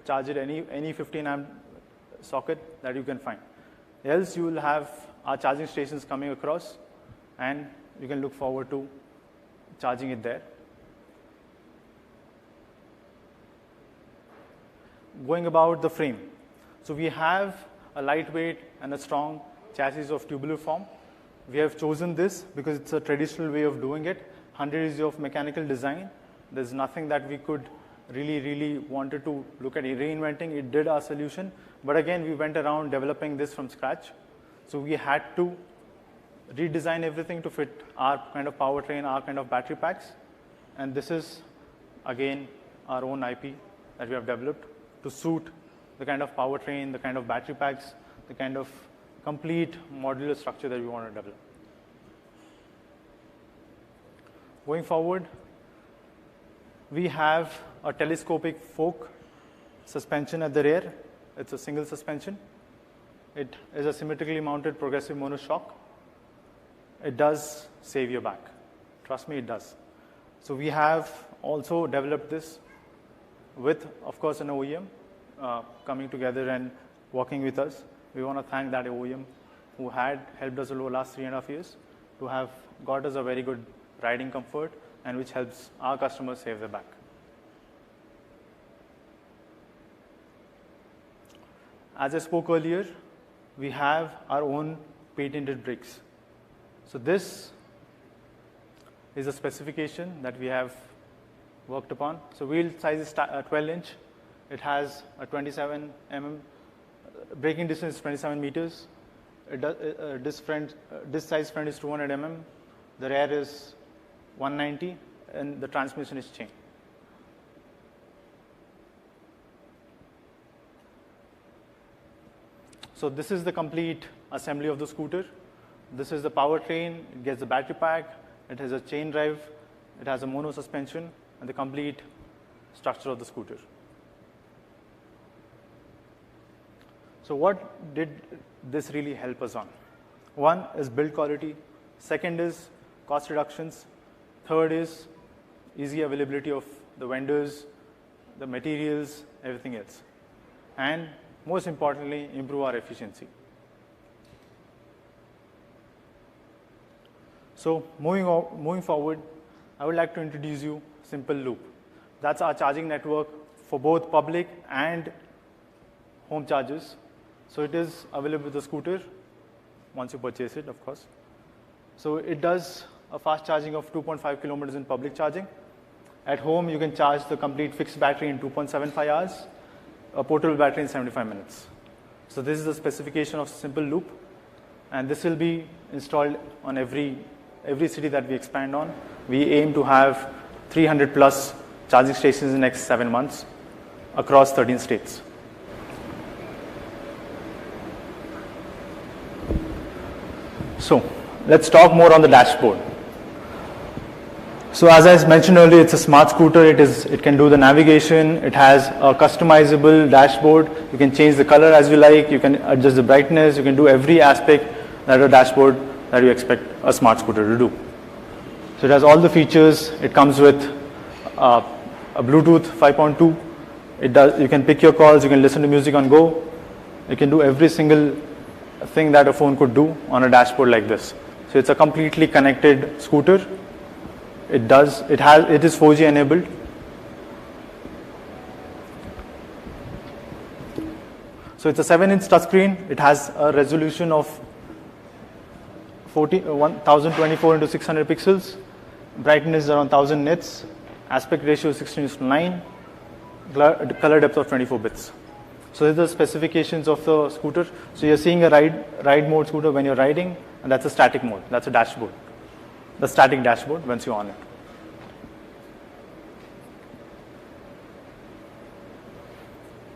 charge it any 15 amp socket that you can find. Else you will have our charging stations coming across, and you can look forward to charging it there. Going about the frame. So we have a lightweight and a strong chassis of tubular form. We have chosen this because it's a traditional way of doing it. 100 years of mechanical design. There's nothing that we could really wanted to look at reinventing. It did our solution. But again, we went around developing this from scratch. So we had to redesign everything to fit our kind of powertrain, our kind of battery packs. And this is, again, our own IP that we have developed to suit the kind of powertrain, the kind of battery packs, the kind of complete modular structure that we want to develop. Going forward, we have a telescopic fork suspension at the rear. It's a single suspension. It is a symmetrically mounted progressive monoshock. It does save your back. Trust me, it does. So we have also developed this with, of course, an OEM coming together and working with us. We want to thank that OEM who had helped us over the last 3.5 years to have got us a very good riding comfort, and which helps our customers save their back. As I spoke earlier, we have our own patented brakes. So this is a specification that we have worked upon. So wheel size is 12-inch. It has a 27 mm. Braking distance is 27 meters. Disc size front is 200 mm. The rear is 190, and the transmission is chain. So this is the complete assembly of the scooter. This is the powertrain. It gets the battery pack. It has a chain drive. It has a mono suspension, and the complete structure of the scooter. So what did this really help us on? One is build quality. Second is cost reductions. Third is easy availability of the vendors, the materials, everything else. And most importantly, improve our efficiency. So moving forward, I would like to introduce you Simple Loop. That's our charging network for both public and home chargers. So it is available with the scooter once you purchase it, of course. So it does a fast charging of 2.5 kilometers in public charging. At home, you can charge the complete fixed battery in 2.75 hours, a portable battery in 75 minutes. So this is the specification of Simple Loop, and this will be installed on every city that we expand on. We aim to have 300 plus charging stations in the next 7 months across 13 states. So let's talk more on the dashboard. So as I mentioned earlier, it's a smart scooter. It can do the navigation. It has a customizable dashboard. You can change the color as you like. You can adjust the brightness. You can do every aspect that a dashboard that you expect a smart scooter to do. So it has all the features. It comes with a Bluetooth 5.2. You can pick your calls. You can listen to music on go. You can do every single thing that a phone could do on a dashboard like this. So it's a completely connected scooter. It is 4G enabled. So it's a 7-inch touchscreen. It has a resolution of 1024 into 600 pixels. Brightness is around 1000 nits. Aspect ratio is 16:9. Color depth of 24 bits. So these are the specifications of the scooter. So you're seeing a ride mode scooter when you're riding, and that's a static mode. That's a dashboard. The static dashboard once you're on it.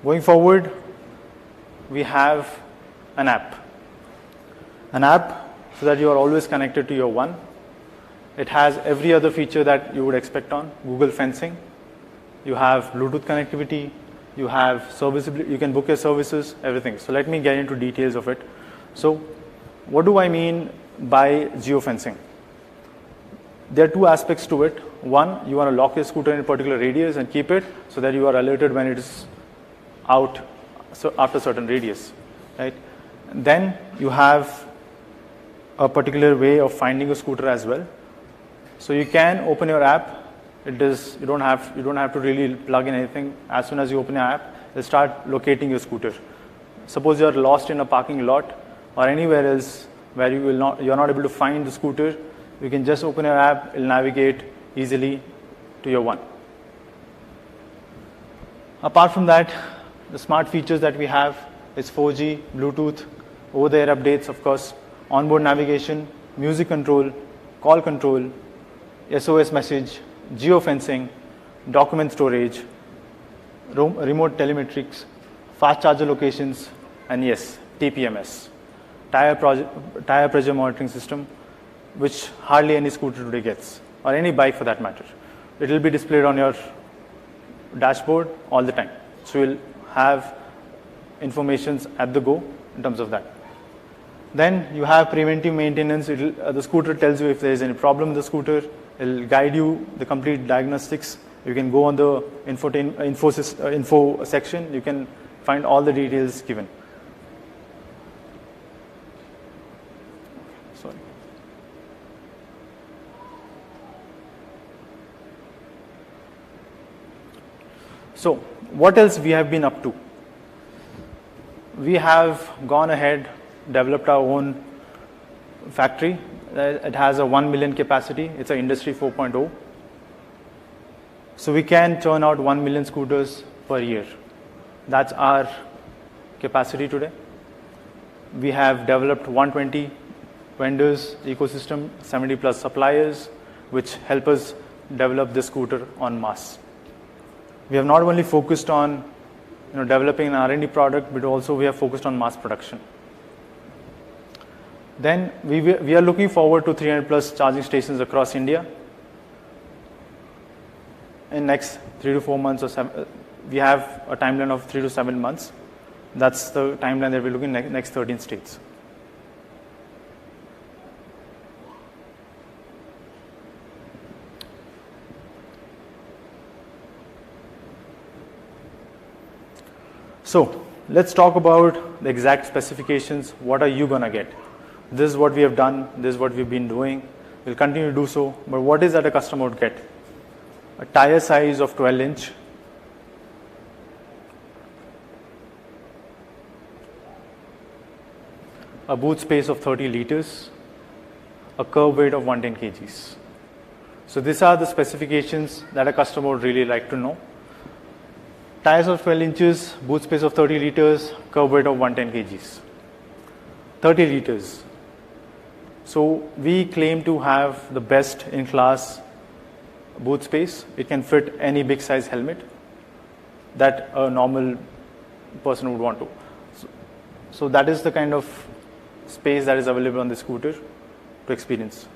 Going forward, we have an app. An app so that you are always connected to your one. It has every other feature that you would expect on Google fencing. You have Bluetooth connectivity. You have serviceability. You can book your services, everything. So let me get into details of it. So what do I mean by geofencing? There are two aspects to it. One, you want to lock your scooter in a particular radius and keep it so that you are alerted when it is out after a certain radius, right? Then you have a particular way of finding a scooter as well. So you can open your app. You don't have to really plug in anything. As soon as you open your app, it'll start locating your scooter. Suppose you're lost in a parking lot or anywhere else where you're not able to find the scooter, you can just open your app, it'll navigate easily to your one. Apart from that, the smart features that we have is 4G, Bluetooth, over-the-air updates, of course, onboard navigation, music control, call control, SOS message, geofencing, document storage, remote telemetrics, fast charger locations, and yes, TPMS, tire pressure monitoring system, which hardly any scooter today gets, or any bike for that matter. It will be displayed on your dashboard all the time. So you'll have information at the go in terms of that. Then you have preventive maintenance. The scooter tells you if there is any problem with the scooter. It will guide you the complete diagnostics. You can go on the info section. You can find all the details given. Sorry. So what else we have been up to? We have gone ahead, developed our own factory. It has a 1 million capacity. It's an industry 4.0. So we can churn out 1 million scooters per year. That's our capacity today. We have developed 120 vendors ecosystem, 70 plus suppliers, which help us develop this scooter en masse. We have not only focused on developing an R&D product, but also we have focused on mass production. Then we are looking forward to 300 plus charging stations across India. In next 3 to 4 months or 7, we have a timeline of 3 to 7 months. That's the timeline that we're looking at next 13 states. So let's talk about the exact specifications. What are you going to get? This is what we have done. This is what we've been doing. We'll continue to do so. But what is that a customer would get? A tire size of 12 inch. A boot space of 30 liters. A curb weight of 110 kgs. So these are the specifications that a customer would really like to know. Tires of 12 inches, boot space of 30 liters, curb weight of 110 kgs. 30 liters. So we claim to have the best in class boot space. It can fit any big size helmet that a normal person would want to. So that is the kind of space that is available on the scooter to experience.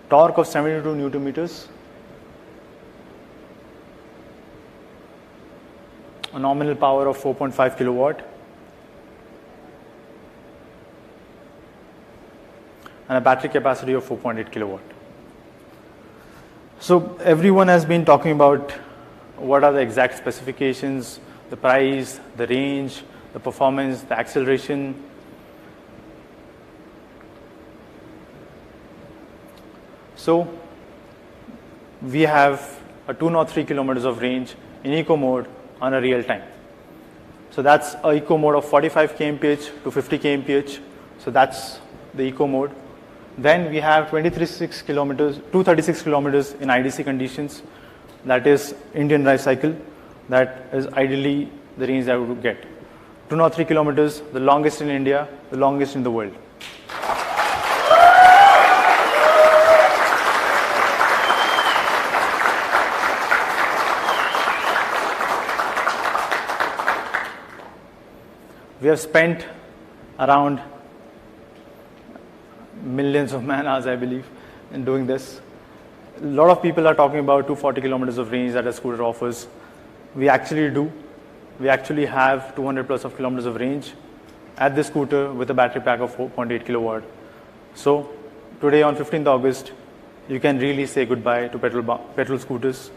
Torque of 72 Newton meters. A nominal power of 4.5 kilowatt, and a battery capacity of 4.8 kilowatt. So everyone has been talking about what are the exact specifications, the price, the range, the performance, the acceleration. So we have a 203 kilometers of range in eco mode on a real time. So that's a eco mode of 45 kmph to 50 kmph. So that's the eco mode. Then we have 236 kilometers in IDC conditions. That is Indian drive cycle. That is ideally the range that we would get. 203 kilometers, the longest in India, the longest in the world. We have spent around millions of man hours, I believe, in doing this. A lot of people are talking about 240 kilometers of range that a scooter offers. We actually do. We actually have 200 plus of kilometers of range at this scooter with a battery pack of 4.8 kilowatt. So today on 15th August, you can really say goodbye to petrol scooters.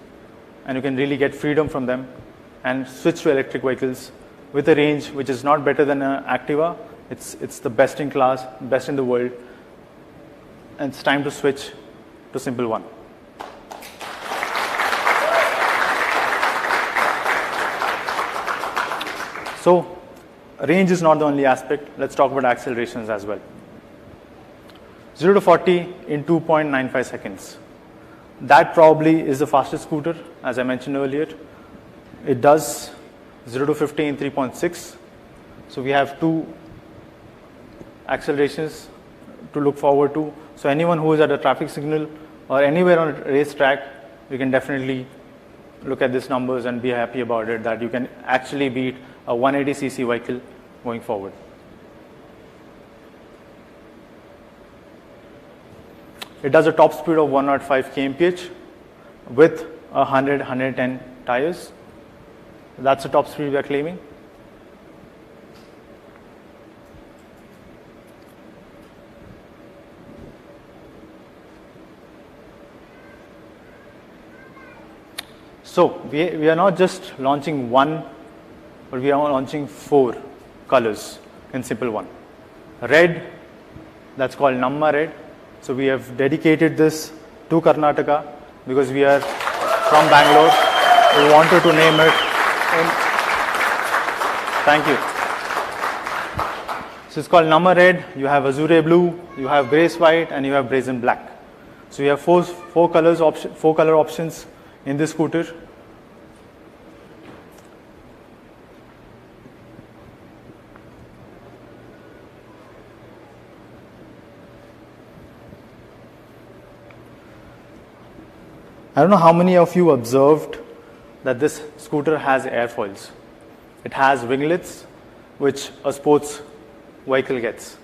and you can really get freedom from them and switch to electric vehicles with a range which is not better than an Activa. It's the best in class, best in the world, and it's time to switch to Simple One. So range is not the only aspect. Let's talk about accelerations as well. 0 to 40 in 2.95 seconds. That probably is the fastest scooter, as I mentioned earlier. It does 0 to 50 in 3.6. So we have two accelerations to look forward to. So anyone who is at a traffic signal or anywhere on a racetrack, you can definitely look at these numbers and be happy about it, that you can actually beat a 180cc vehicle going forward. It does a top speed of 105 kmph with 110 tires. That's the top speed we are claiming. So we are not just launching one, but we are launching 4 colors in Simple One. Red, that's called Namma Red. So we have dedicated this to Karnataka because we are from Bangalore. We wanted to name it. Thank you. So it's called Namma Red. You have Azure Blue, you have Grace White, and you have Brazen Black. So you have four color options in this scooter. I don't know how many of you observed that this scooter has airfoils. It has winglets, which a sports vehicle gets.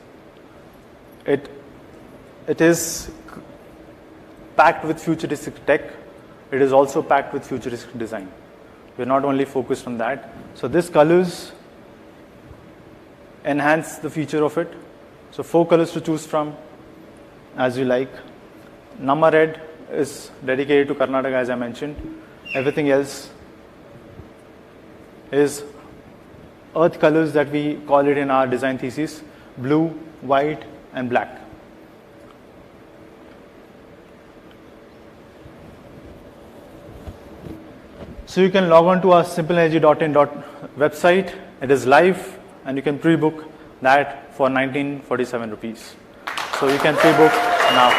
It is packed with futuristic tech. It is also packed with futuristic design. We're not only focused on that. So these colors enhance the feature of it. So 4 colors to choose from, as you like. Namma Red is dedicated to Karnataka, as I mentioned. Everything else is earth colors that we call it in our design thesis: blue, white, and black. So you can log on to our simplenergy.in website. It is live, and you can pre-book that for 1947 rupees. So you can pre-book now.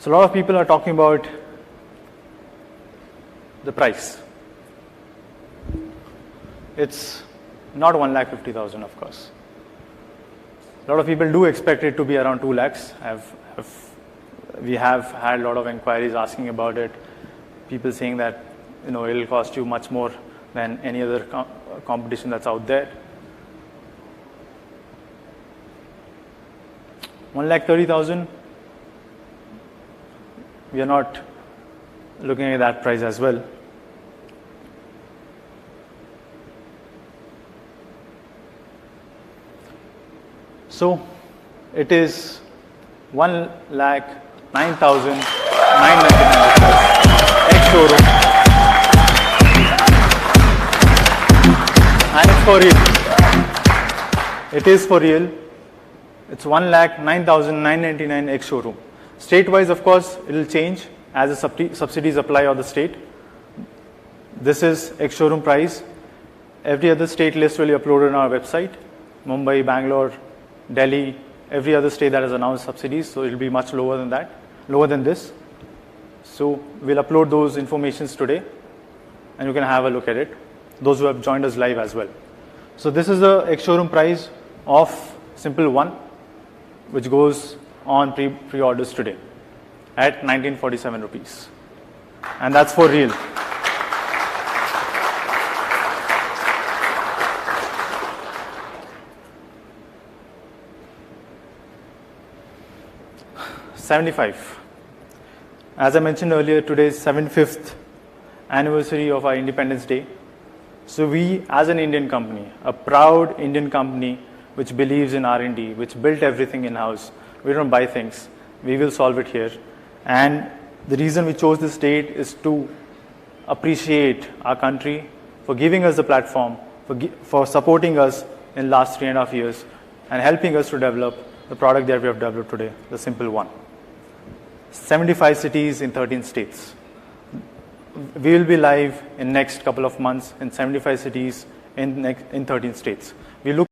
So a lot of people are talking about the price. It's not 1,50,000, of course. A lot of people do expect it to be around 2 lakhs. We have had a lot of inquiries asking about it. People saying that it'll cost you much more than any other competition that's out there. 1,30,000. We are not looking at that price as well. So it is 1,09,999 ex-showroom, and it's for real. It is for real. It's 1,09,999 ex-showroom. State-wise, of course, it will change as the subsidies apply on the state. This is ex-showroom price. Every other state list will be uploaded on our website. Mumbai, Bangalore, Delhi, every other state that has announced subsidies, so it will be much lower than that, lower than this. So we'll upload those informations today, and you can have a look at it. Those who have joined us live as well. So this is the ex-showroom price of Simple One, which goes on pre-orders today at 1947 rupees. And that's for real. $75. As I mentioned earlier, today is 75th anniversary of our Independence Day. So we, as an Indian company, a proud Indian company which believes in R&D, which built everything in-house, we don't buy things, we will solve it here. And the reason we chose this date is to appreciate our country for giving us the platform, for supporting us in the last 3.5 years, and helping us to develop the product that we have developed today, the simple one. 75 cities in 13 states. We will be live in next couple of months in 75 cities in 13 states. We look